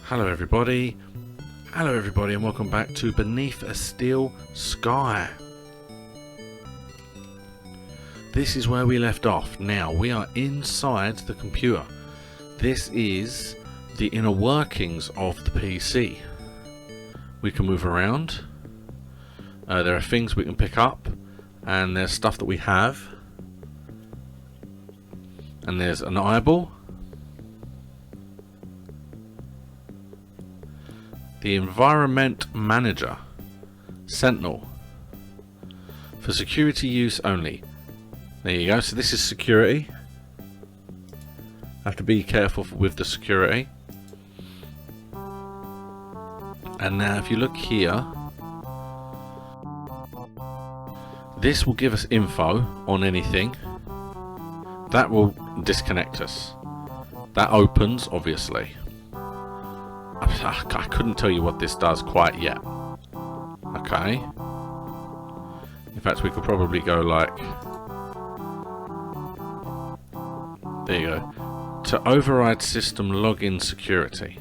Hello everybody, and welcome back to Beneath a Steel Sky. This is where we left off. Now we are inside the computer. This is the inner workings of the PC. We can move around. There are things we can pick up, and there's stuff that we have. And there's an eyeball. The Environment Manager. Sentinel. For security use only. There you go. So this is security. Have to be careful with the security. And now if you look here, this will give us info on anything. That will disconnect us. That opens, obviously. I couldn't tell you what this does quite yet. Okay. In fact, we could probably go like... There you go. To override system login security.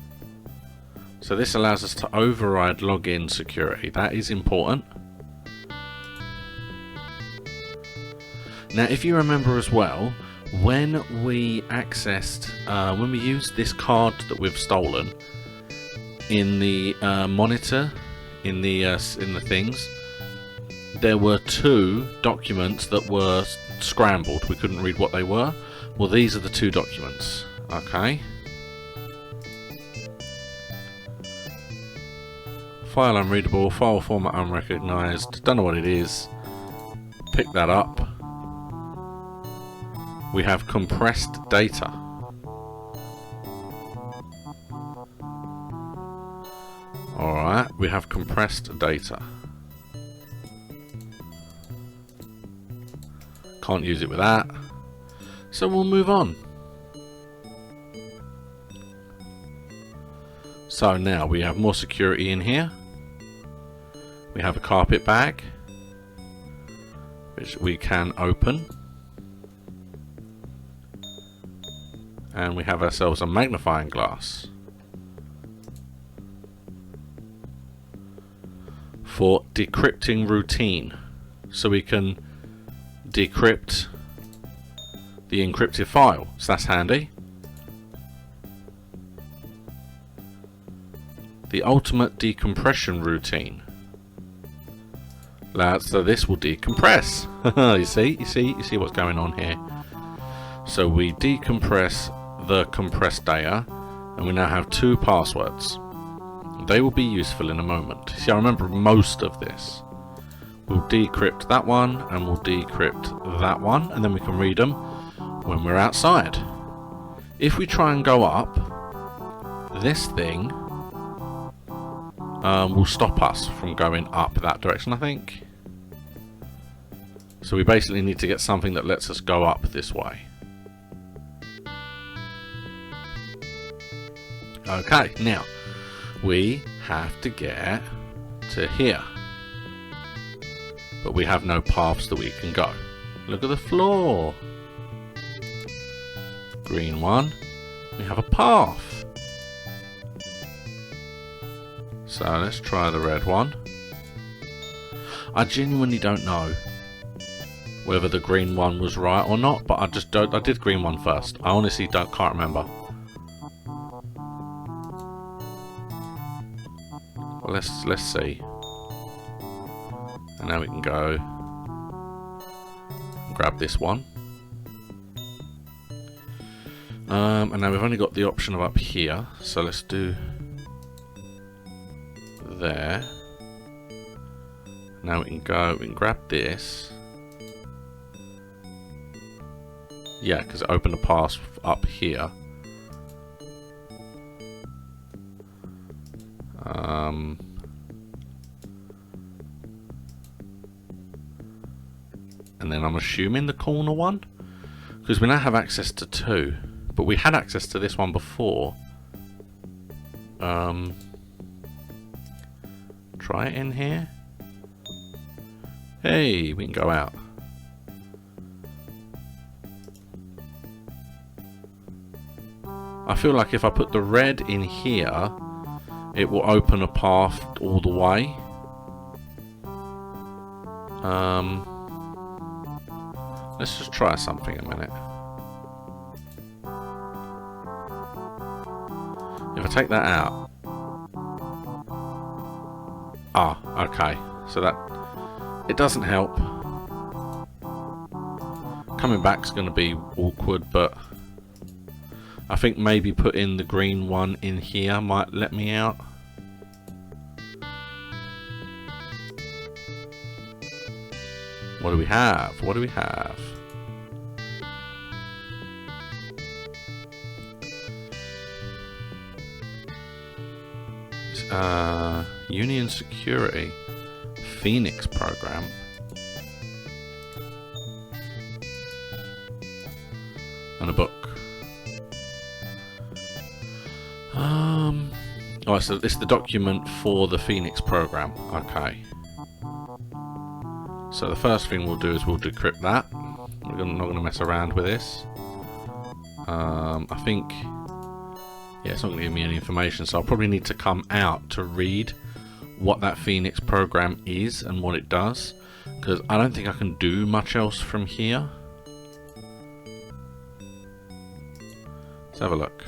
So this allows us to override login security. That is important. Now, if you remember as well, when we accessed, when we used this card that we've stolen in the monitor, in the things, there were two documents that were scrambled. We couldn't read what they were. Well, these are the two documents. Okay. File unreadable, file format unrecognized. Don't know what it is. Pick that up. We have compressed data. Alright, we have compressed data. Can't use it with that. So we'll move on. So now we have more security in here. We have a carpet bag, which we can open. And we have ourselves a magnifying glass for decrypting routine. So we can decrypt the encrypted file. So that's handy. The ultimate decompression routine. So this will decompress. you see what's going on here. So we decompress the compressed data, and we now have two passwords. They will be useful in a moment. See, I remember most of this. We'll decrypt that one, and we'll decrypt that one, and then we can read them when we're outside. If we try and go up, this thing will stop us from going up that direction, I think. So we basically need to get something that lets us go up this way. Okay, now we have to get to here, but we have no paths that we can go. Look at the floor. Green one. We have a path. So let's try the red one. I genuinely don't know whether the green one was right or not, but I did green one first. I honestly can't remember. Well, let's see. And now we can go and grab this one. And now we've only got the option of up here, so let's do there. Now we can grab this. Yeah, because it opened a pass up here. And then I'm assuming the corner one, because we now have access to two, but we had access to this one before. Try it in here. Hey, we can go out. I feel like if I put the red in here, it will open a path all the way. Let's just try something a minute. If I take that out... Ah, okay. So that... It doesn't help. Coming back's going to be awkward, but... I think maybe putting the green one in here might let me out. What do we have? What do we have? Union Security Phoenix program. And a book. Oh, so it's the document for the Phoenix program. Okay. So the first thing we'll do is we'll decrypt that. We're not going to mess around with this. I think... Yeah, it's not going to give me any information, so I'll probably need to come out to read what that Phoenix program is and what it does. Because I don't think I can do much else from here. Let's have a look.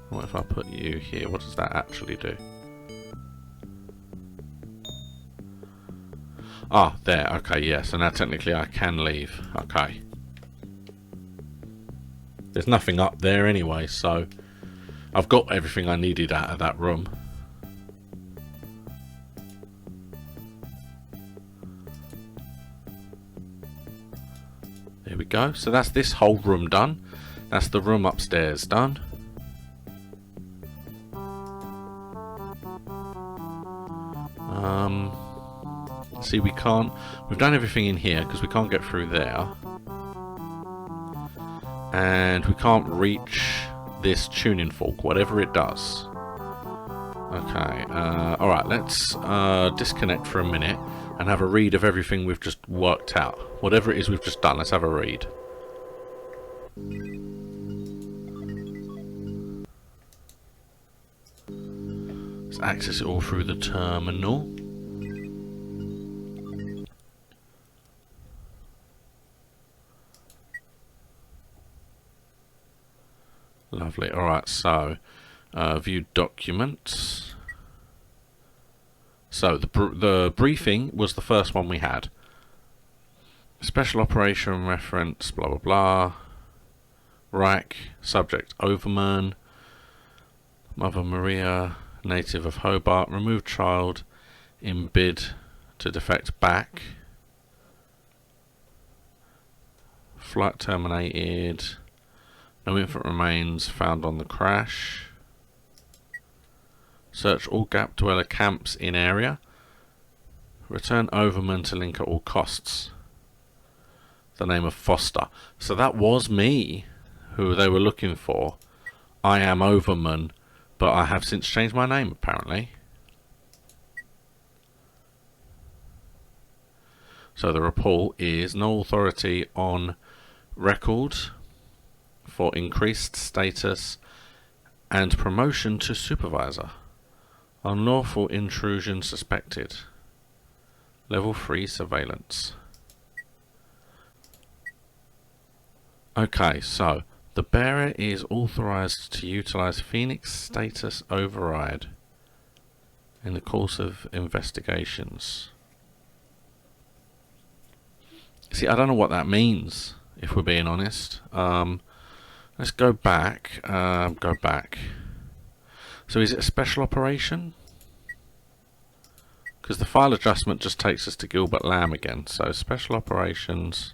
What if I put you here? What does that actually do? Ah, there. Okay, yeah. So now technically I can leave. Okay. There's nothing up there anyway, so I've got everything I needed out of that room. There we go. So that's this whole room done. That's the room upstairs done. See, we've done everything in here because we can't get through there. And we can't reach this tuning fork, whatever it does. Okay, alright, let's disconnect for a minute and have a read of everything we've just worked out. Whatever it is we've just done, let's have a read. Let's access it all through the terminal. Lovely. Alright, so view documents. So the briefing was the first one we had. Special operation reference, blah blah blah. Rack, subject Overman. Mother Maria, native of Hobart. Remove child in bid to defect back. Flight terminated. No infant remains found on the crash. Search all gap dweller camps in area. Return Overman to link at all costs. The name of Foster. So that was me who they were looking for. I am Overman, but I have since changed my name apparently. So the report is no authority on record for increased status and promotion to supervisor. Unlawful intrusion suspected. Level 3 surveillance. Okay, so the bearer is authorized to utilize Phoenix status override in the course of investigations. See, I don't know what that means, if we're being honest. Let's go back. So is it a special operation? Because the file adjustment just takes us to Gilbert Lamb again. So special operations,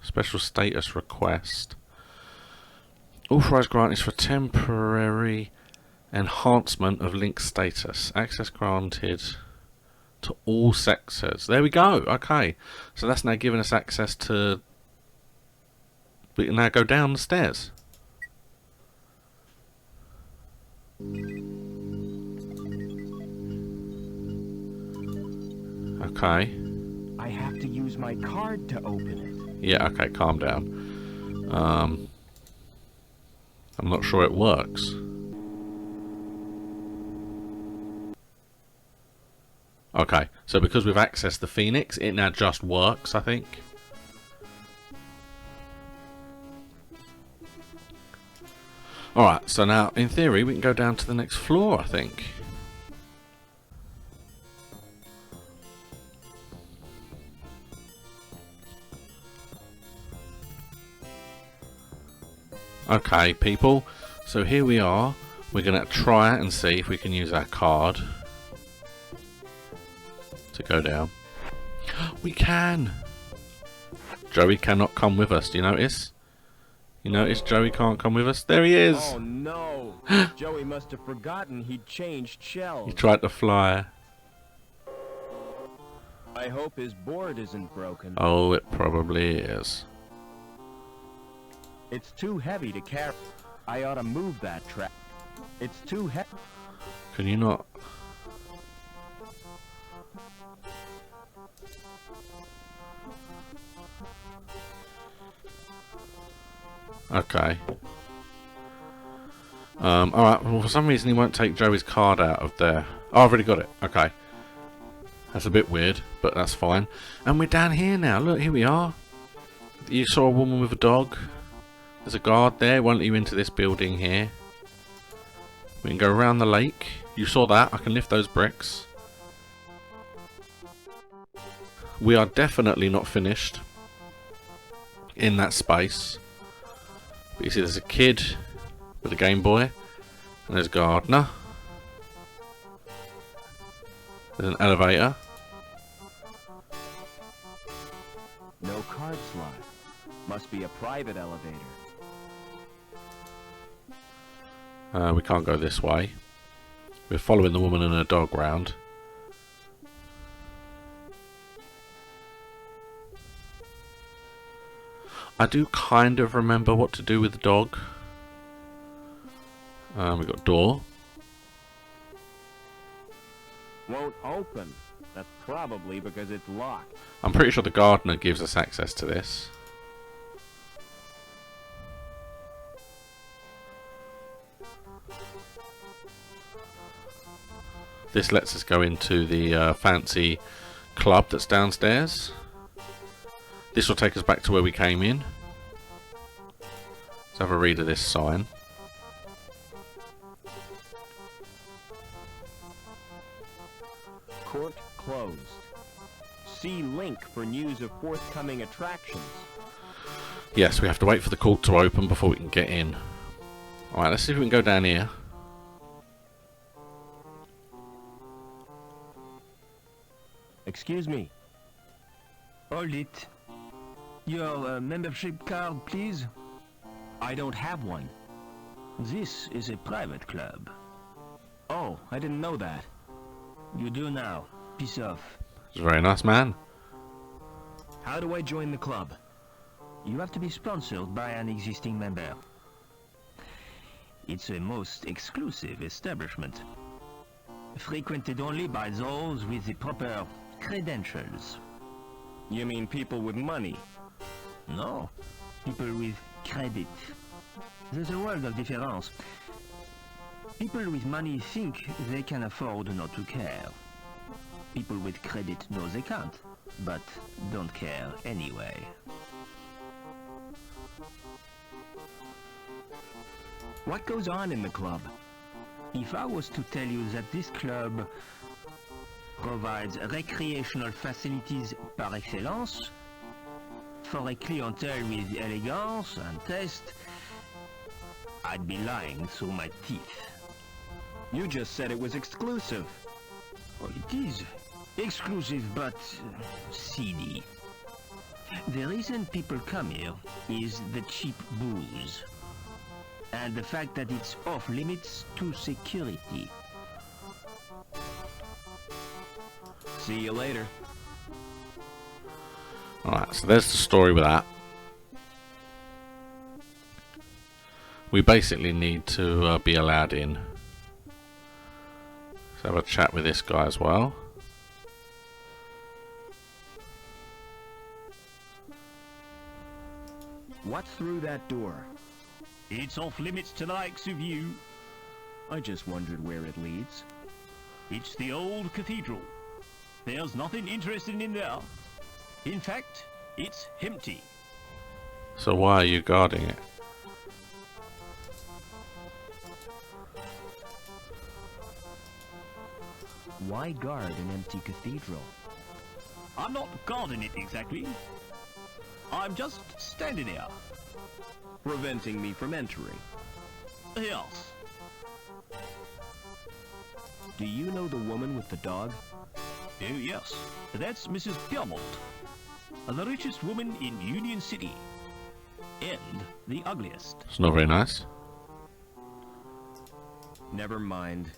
special status request. Authorized grant is for temporary enhancement of link status. Access granted to all sectors. There we go. Okay. So that's now giving us access to... We can now go down the stairs. Okay. I have to use my card to open it. Yeah, okay, calm down. I'm not sure it works. Okay, so because we've accessed the Phoenix, it now just works, I think. Alright, so now, in theory, we can go down to the next floor, I think. Okay, people, so here we are. We're going to try and see if we can use our card to go down. We can! Joey cannot come with us, do you notice? You notice Joey can't come with us? There he is! Oh no! Joey must have forgotten he'd changed shells. He tried to fly. I hope his board isn't broken. Oh, it probably is. It's too heavy to carry. I ought to move that track. It's too heavy. Can you not? Okay. Alright, well for some reason he won't take Joey's card out of there. Oh, I've already got it. Okay. That's a bit weird, but that's fine. And we're down here now. Look, here we are. You saw a woman with a dog. There's a guard there. Won't let you into this building here. We can go around the lake. You saw that. I can lift those bricks. We are definitely not finished in that space. But you see there's a kid with a Game Boy. And there's a gardener. There's an elevator. No card slot. Must be a private elevator. We can't go this way. We're following the woman and her dog round. I do kind of remember what to do with the dog. We've got door. Won't open. That's probably because it's locked. I'm pretty sure the gardener gives us access to this. This lets us go into the fancy club that's downstairs. This will take us back to where we came in. Let's have a read of this sign. Court closed. See link for news of forthcoming attractions. Yes, we have to wait for the court to open before we can get in. Alright, let's see if we can go down here. Excuse me. Hold it. Your membership card, please. I don't have one. This is a private club. Oh, I didn't know that. You do now. Peace off. He's a very nice man. How do I join the club? You have to be sponsored by an existing member. It's a most exclusive establishment. Frequented only by those with the proper credentials. You mean people with money? No, people with credit. There's a world of difference. People with money think they can afford not to care. People with credit know they can't, but don't care anyway. What goes on in the club? If I was to tell you that this club provides recreational facilities par excellence for a clientele with elegance and taste, I'd be lying through my teeth. You just said it was exclusive. Well, it is exclusive, but seedy. The reason people come here is the cheap booze, and the fact that it's off limits to security. See you later. Alright, so there's the story with that. We basically need to be allowed in. Let's have a chat with this guy as well. What's through that door? It's off limits to the likes of you. I just wondered where it leads. It's the old cathedral. There's nothing interesting in there. In fact, it's empty. So why are you guarding it? Why guard an empty cathedral? I'm not guarding it exactly. I'm just standing here. Preventing me from entering. Yes. Do you know the woman with the dog? Oh yes, that's Mrs. Piermont, the richest woman in Union City. And the ugliest. It's not very nice. Never mind.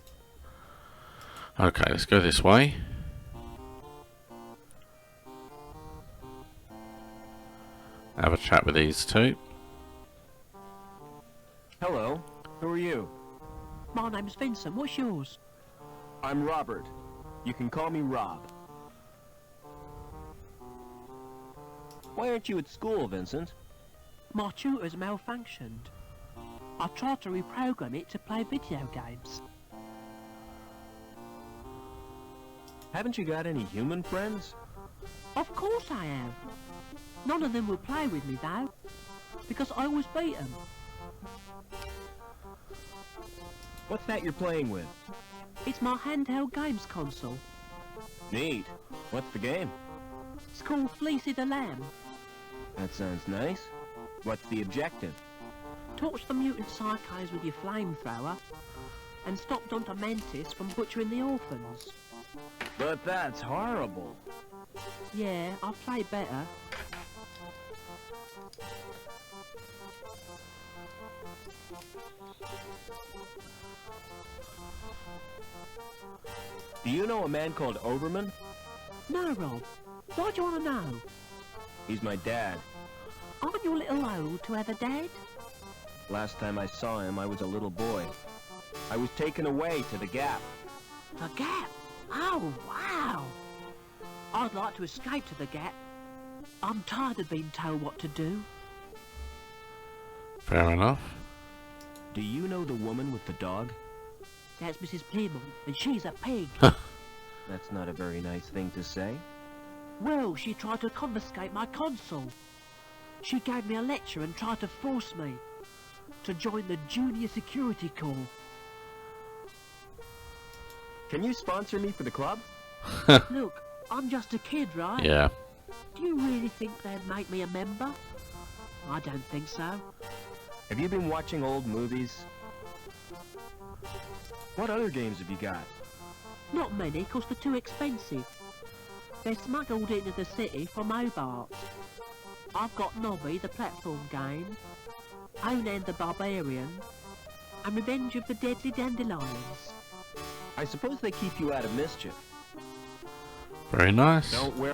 Okay, let's go this way. Have a chat with these two. Hello, who are you? My name's Vincent. What's yours? I'm Robert. You can call me Rob. Why aren't you at school, Vincent? My tutor's malfunctioned. I tried to reprogram it to play video games. Haven't you got any human friends? Of course I have. None of them will play with me though, because I always beat them. What's that you're playing with? It's my handheld games console. Neat. What's the game? It's called Fleecy the Lamb. That sounds nice. What's the objective? Torch the mutant psychos with your flamethrower, and stop Dr. Mantis from butchering the orphans. But that's horrible. Yeah, I've played better. Do you know a man called Overman? No, Rob. Why do you want to know? He's my dad. Aren't you a little old to have a dad? Last time I saw him, I was a little boy. I was taken away to the Gap. The Gap? Oh, wow! I'd like to escape to the Gap. I'm tired of being told what to do. Fair enough. Do you know the woman with the dog? That's Mrs. Piermont, and she's a pig. That's not a very nice thing to say. Well, she tried to confiscate my console. She gave me a lecture and tried to force me to join the Junior Security Corps. Can you sponsor me for the club? Look, I'm just a kid, right? Yeah. Do you really think they'd make me a member? I don't think so. Have you been watching old movies? What other games have you got? Not many, 'cause they're too expensive. They're smuggled into the city from Hobart. I've got Nobby, the platform game, Onan the Barbarian, and Revenge of the Deadly Dandelions. I suppose they keep you out of mischief. Very nice. Don't wear...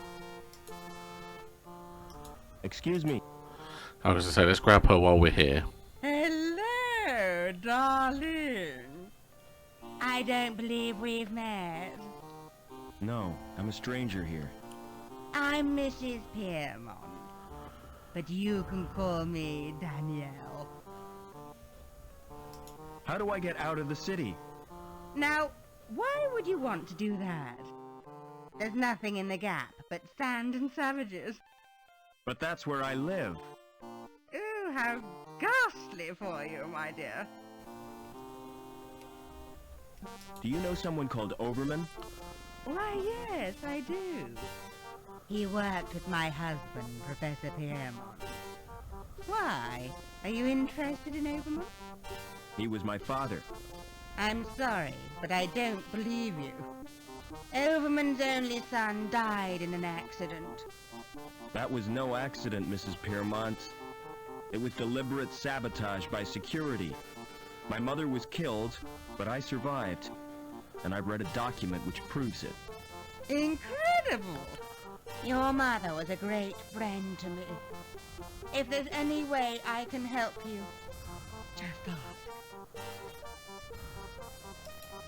Excuse me. I was going to say, let's grab her while we're here. Hello, darling. I don't believe we've met. No, I'm a stranger here. I'm Mrs. Piermont, but you can call me Danielle. How do I get out of the city? Now, why would you want to do that? There's nothing in the Gap but sand and savages. But that's where I live. Ooh, how ghastly for you, my dear. Do you know someone called Overman? Why, yes, I do. He worked with my husband, Professor Piermont. Why? Are you interested in Overman? He was my father. I'm sorry, but I don't believe you. Overman's only son died in an accident. That was no accident, Mrs. Piermont. It was deliberate sabotage by security. My mother was killed, but I survived. And I've read a document which proves it. Incredible! Your mother was a great friend to me. If there's any way I can help you, just ask.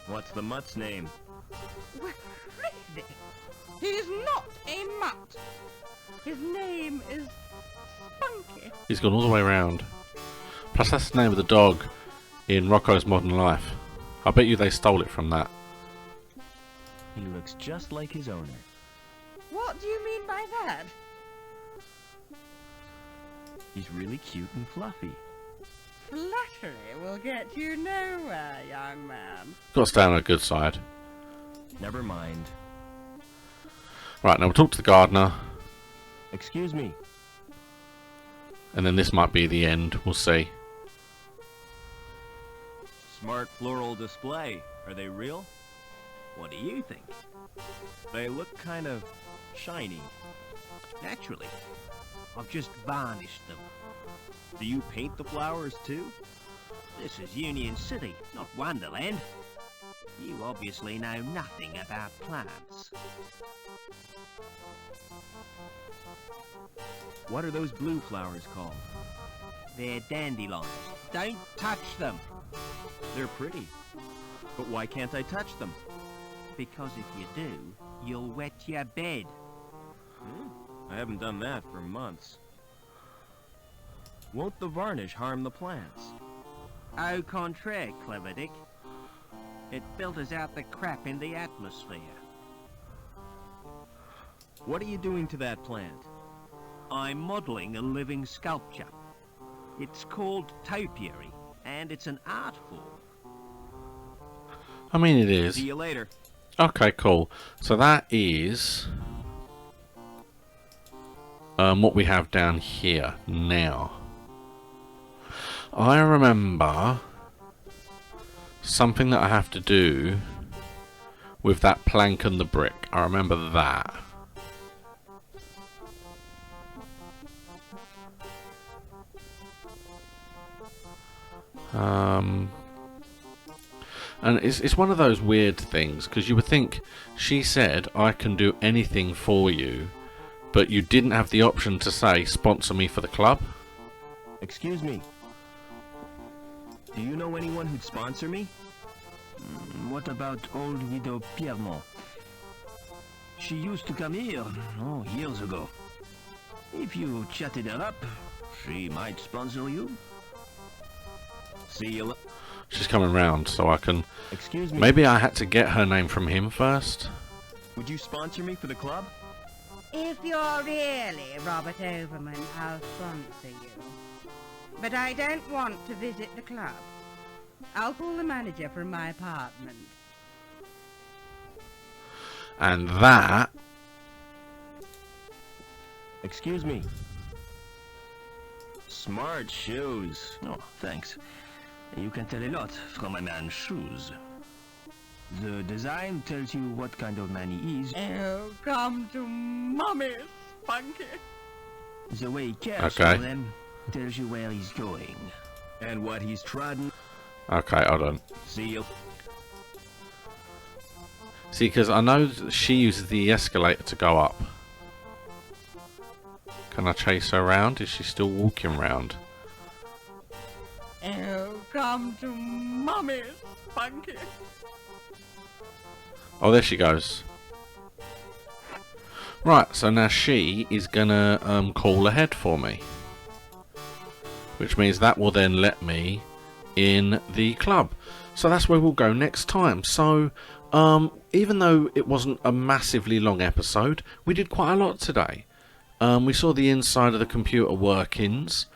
What's the mutt's name? Well, really? He's not a mutt. His name is Spunky. He's gone all the way around. Plus that's the name of the dog in Rocco's Modern Life. I bet you they stole it from that. He looks just like his owner. What do you mean by that? He's really cute and fluffy. Flattery will get you nowhere, young man. Got to stay on her good side. Never mind. Right, now we'll talk to the gardener. Excuse me. And then this might be the end. We'll see. Smart floral display. Are they real? What do you think? They look kind of shiny. Naturally. I've just varnished them. Do you paint the flowers too? This is Union City, not Wonderland. You obviously know nothing about plants. What are those blue flowers called? They're dandelions. Don't touch them. They're pretty. But why can't I touch them? Because if you do, you'll wet your bed. I haven't done that for months. Won't the varnish harm the plants? Au contraire, Clever Dick. It filters out the crap in the atmosphere. What are you doing to that plant? I'm modelling a living sculpture. It's called topiary, and it's an art form. I mean, it is. See you later. Okay, cool. So that is what we have down here now. I remember something that I have to do with that plank and the brick. I remember that. And it's one of those weird things, because you would think she said I can do anything for you, but you didn't have the option to say sponsor me for the club. Excuse me. Do you know anyone who'd sponsor me? What about old widow Piermont? She used to come here, years ago. If you chatted her up, she might sponsor you. See you later. She's coming round, so I can... Excuse me. Maybe I had to get her name from him first. Would you sponsor me for the club? If you're really Robert Overman, I'll sponsor you. But I don't want to visit the club. I'll call the manager from my apartment. And that... Excuse me. Smart shoes. Oh, thanks. You can tell a lot from a man's shoes. The design tells you what kind of man he is. Oh, come to Mummy, Spunky. The way he cares Okay. for them tells you where he's going. And what he's trodden. Okay, hold on. See you. See, because I know that she uses the escalator to go up. Can I chase her around? Is she still walking around? Oh, come to Mummy, Spunky. Oh, there she goes. Right, so now she is gonna call ahead for me. Which means that will then let me in the club. So that's where we'll go next time. So, even though it wasn't a massively long episode, we did quite a lot today. We saw the inside of the computer workings.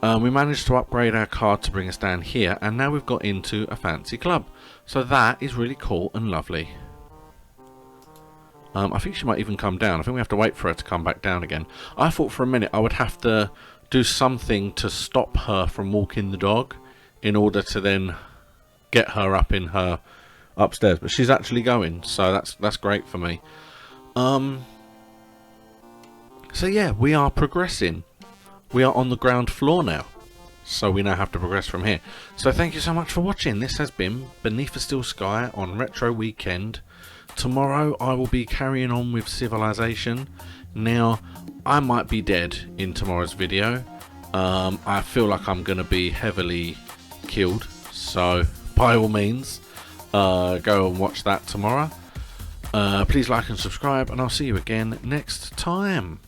We managed to upgrade our card to bring us down here, and now we've got into a fancy club. So that is really cool and lovely. I think she might even come down. I think we have to wait for her to come back down again. I thought for a minute I would have to do something to stop her from walking the dog in order to then get her up in her upstairs. But she's actually going, so that's great for me. So yeah, we are progressing. We are on the ground floor now. So we now have to progress from here. So thank you so much for watching. This has been Beneath a Still Sky on Retro Weekend. Tomorrow I will be carrying on with Civilization. Now, I might be dead in tomorrow's video. I feel like I'm going to be heavily killed. So, by all means, go and watch that tomorrow. Please like and subscribe, and I'll see you again next time.